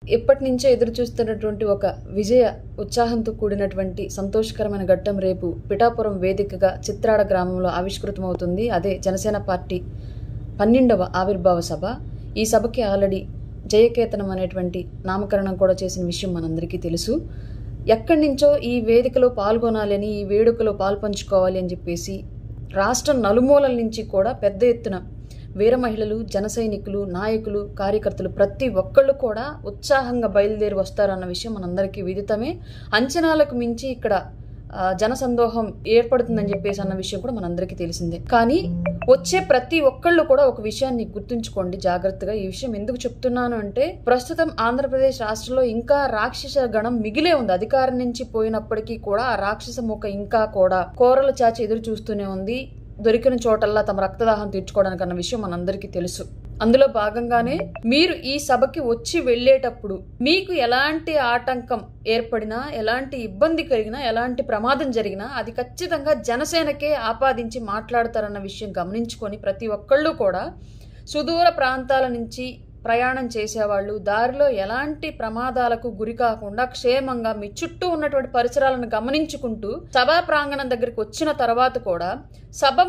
ఎప్పటినుంచో ఎదురు చూస్తున్నటువంటి ఒక విజయ ఉత్సాహంతో కూడినటువంటి సంతోషకరమైన ఘట్టం రేపు పిఠాపురం వేదికగా చిత్రాడ గ్రామంలో ఆవిష్కృతమవుతుంది. అదే జనసేన పార్టీ 12వ ఆవిర్భావ సభ. ఈ సభకి ఆల్రెడీ జయకేతనం అనేటువంటి నామకరణం కూడా చేసిన విషయం మనందరికీ తెలుసు. ఎక్కడి నుంచో ఈ వేదికలో పాల్గొనాలని, ఈ వేడుకలో పాల్పంచుకోవాలి అని చెప్పేసి రాష్ట్రం నలుమూలల నుంచి కూడా పెద్ద ఎత్తున వీర మహిళలు, జన సైనికులు, నాయకులు, కార్యకర్తలు ప్రతి ఒక్కళ్ళు కూడా ఉత్సాహంగా బయలుదేరి వస్తారన్న విషయం మనందరికీ విదితమే. అంచనాలకు మించి ఇక్కడ జనసందోహం ఏర్పడుతుందని చెప్పేసి అన్న విషయం కూడా మనందరికీ తెలిసిందే. కానీ వచ్చే ప్రతి ఒక్కళ్ళు కూడా ఒక విషయాన్ని గుర్తుంచుకోండి జాగ్రత్తగా. ఈ విషయం ఎందుకు చెప్తున్నాను అంటే, ప్రస్తుతం ఆంధ్రప్రదేశ్ రాష్ట్రంలో ఇంకా రాక్షస గణం మిగిలే ఉంది. అధికారం నుంచి పోయినప్పటికీ కూడా ఆ రాక్షస ముఖ ఇంకా కూడా కోరలు చాచి ఎదురు చూస్తూనే ఉంది. దొరికిన చోటల్లా తమ రక్తదాహం తీర్చుకోవడానికి అన్న విషయం మనందరికీ తెలుసు. అందులో భాగంగానే మీరు ఈ సభకి వచ్చి వెళ్ళేటప్పుడు మీకు ఎలాంటి ఆటంకం ఏర్పడినా, ఎలాంటి ఇబ్బంది కలిగినా, ఎలాంటి ప్రమాదం జరిగినా అది ఖచ్చితంగా జనసేనకే ఆపాదించి మాట్లాడతారన్న విషయం గమనించుకొని ప్రతి ఒక్కళ్ళు కూడా సుదూర ప్రాంతాల నుంచి ప్రయాణం చేసేవాళ్ళు దారిలో ఎలాంటి ప్రమాదాలకు గురి కాకుండా క్షేమంగా మీ చుట్టూ ఉన్నటువంటి పరిసరాలను గమనించుకుంటూ సభా ప్రాంగణం దగ్గరికి వచ్చిన తర్వాత కూడా సభ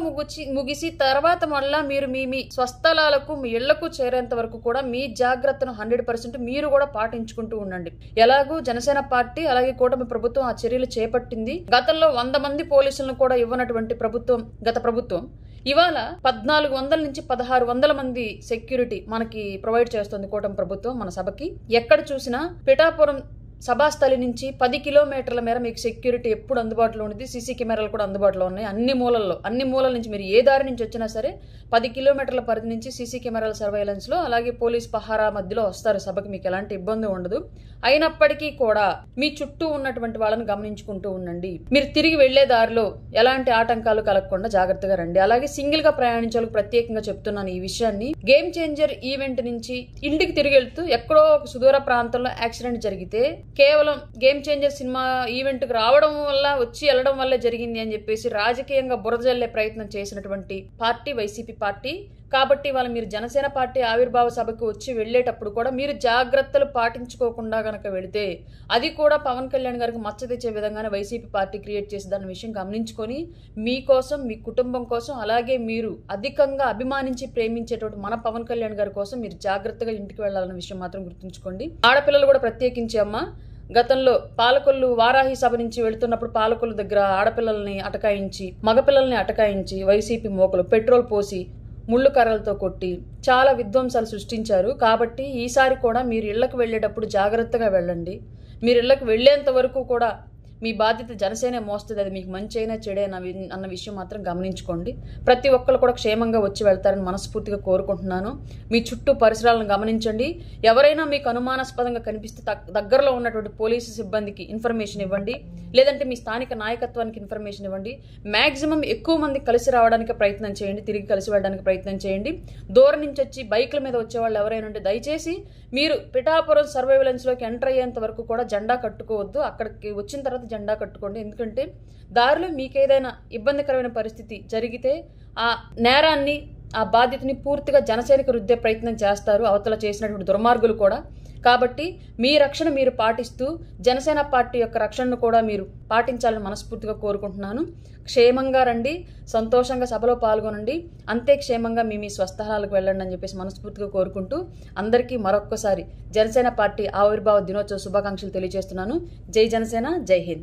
ముగిసి తర్వాత మళ్ళా మీరు మీ స్వస్థలాలకు, మీ ఇళ్లకు చేరేంత వరకు కూడా మీ జాగ్రత్తను 100% మీరు కూడా పాటించుకుంటూ ఉండండి. ఎలాగూ జనసేన పార్టీ అలాగే కూటమి ప్రభుత్వం ఆ చర్యలు చేపట్టింది. గతంలో 100 మంది పోలీసులను కూడా ఇవ్వనటువంటి ప్రభుత్వం గత ప్రభుత్వం ఇవాళ 1400 నుంచి 1600 మంది సెక్యూరిటీ మనకి ప్రొవైడ్ చేస్తుంది కూటమి ప్రభుత్వం మన సభకి. ఎక్కడ చూసినా పిఠాపురం సభాస్థలి నుంచి 10 కిలోమీటర్ల మేర మీకు సెక్యూరిటీ ఎప్పుడు అందుబాటులో ఉంది. సీసీ కెమెరాలు కూడా అందుబాటులో ఉన్నాయి. అన్ని మూలల నుంచి మీరు ఏ దారి నుంచి వచ్చినా సరే 10 కిలోమీటర్ల పరిధి నుంచి సీసీ కెమెరాల సర్వైలెన్స్ లో అలాగే పోలీస్ పహారా మధ్యలో వస్తారు సభకి. మీకు ఎలాంటి ఇబ్బంది ఉండదు. అయినప్పటికీ కూడా మీ చుట్టూ ఉన్నటువంటి వాళ్ళని గమనించుకుంటూ ఉండండి. మీరు తిరిగి వెళ్లే దారిలో ఎలాంటి ఆటంకాలు కలగకుండా జాగ్రత్తగా రండి. అలాగే సింగిల్ గా ప్రయాణించాలకు ప్రత్యేకంగా చెప్తున్నాను ఈ విషయాన్ని. గేమ్ చేంజర్ ఈవెంట్ నుంచి ఇంటికి తిరిగి వెళ్తూ ఎక్కడో ఒక సుదూర ప్రాంతంలో యాక్సిడెంట్ జరిగితే కేవలం గేమ్ చేంజర్ సినిమా ఈవెంట్ కు రావడం వల్ల, వచ్చి వెళ్ళడం వల్లే జరిగింది అని చెప్పేసి రాజకీయంగా బురదజల్లే ప్రయత్నం చేసినటువంటి పార్టీ వైసీపీ పార్టీ. కాబట్టి వాళ్ళు మీరు జనసేన పార్టీ ఆవిర్భావ సభకు వచ్చి వెళ్లేటప్పుడు కూడా మీరు జాగ్రత్తలు పాటించుకోకుండా గనక వెళితే అది కూడా పవన్ కళ్యాణ్ గారికి మచ్చ తెచ్చే విధంగానే వైసీపీ పార్టీ క్రియేట్ చేసేదన్న విషయం గమనించుకొని మీకోసం, మీ కుటుంబం కోసం, అలాగే మీరు అధికంగా అభిమానించి ప్రేమించేటువంటి మన పవన్ కళ్యాణ్ గారి కోసం మీరు జాగ్రత్తగా ఇంటికి వెళ్లాలన్న విషయం మాత్రం గుర్తుంచుకోండి. ఆడపిల్లలు కూడా ప్రత్యేకించి అమ్మ, గతంలో పాలకొల్లు వారాహి సభ నుంచి వెళుతున్నప్పుడు పాలకొల్లు దగ్గర ఆడపిల్లల్ని అటకాయించి, మగపిల్లల్ని అటకాయించి వైసీపీ మోకలు పెట్రోల్ పోసి ముళ్ళు కర్రలతో కొట్టి చాలా విధ్వంసాలు సృష్టించారు. కాబట్టి ఈసారి కూడా మీరు ఇళ్లకు వెళ్లేటప్పుడు జాగ్రత్తగా వెళ్ళండి. మీరు ఇళ్లకు వెళ్లేంత వరకు కూడా మీ బాధ్యత జనసేనే మోస్తుంది. అది మీకు మంచి అయినా చెడైనా అన్న విషయం మాత్రం గమనించుకోండి. ప్రతి ఒక్కరు కూడా క్షేమంగా వచ్చి వెళ్తారని మనస్ఫూర్తిగా కోరుకుంటున్నాను. మీ చుట్టూ పరిసరాలను గమనించండి. ఎవరైనా మీకు అనుమానాస్పదంగా కనిపిస్తే దగ్గరలో ఉన్నటువంటి పోలీసు సిబ్బందికి ఇన్ఫర్మేషన్ ఇవ్వండి. లేదంటే మీ స్థానిక నాయకత్వానికి ఇన్ఫర్మేషన్ ఇవ్వండి. మాక్సిమం ఎక్కువ మంది కలిసి రావడానికి ప్రయత్నం చేయండి. తిరిగి కలిసి వెళ్ళడానికి ప్రయత్నం చేయండి. దూరం నుంచి వచ్చి బైకుల మీద వచ్చే వాళ్ళు ఎవరైనా ఉంటే దయచేసి మీరు పిఠాపురం సర్వైలెన్స్ లోకి ఎంటర్ అయ్యేంత వరకు కూడా జెండా కట్టుకోవద్దు. అక్కడికి వచ్చిన తర్వాత జెండా కట్టుకోండి. ఎందుకంటే దారిలో మీకేదైనా ఇబ్బందికరమైన పరిస్థితి జరిగితే ఆ నేరాన్ని, ఆ బాధ్యతని పూర్తిగా జనసేనకు రుద్దే ప్రయత్నం చేస్తారు అవతల చేసినటువంటి దుర్మార్గులు కూడా. కాబట్టి మీ రక్షణ మీరు పాటిస్తూ జనసేన పార్టీ యొక్క రక్షణను కూడా మీరు పాటించాలని మనస్ఫూర్తిగా కోరుకుంటున్నాను. క్షేమంగా రండి, సంతోషంగా సభలో పాల్గొనండి, అంతే క్షేమంగా మీ స్వస్థలాలకు వెళ్ళండి అని చెప్పేసి మనస్ఫూర్తిగా కోరుకుంటూ అందరికీ మరొక్కసారి జనసేన పార్టీ ఆవిర్భావ దినోత్సవ శుభాకాంక్షలు తెలియజేస్తున్నాను. జై జనసేన, జై హింద్.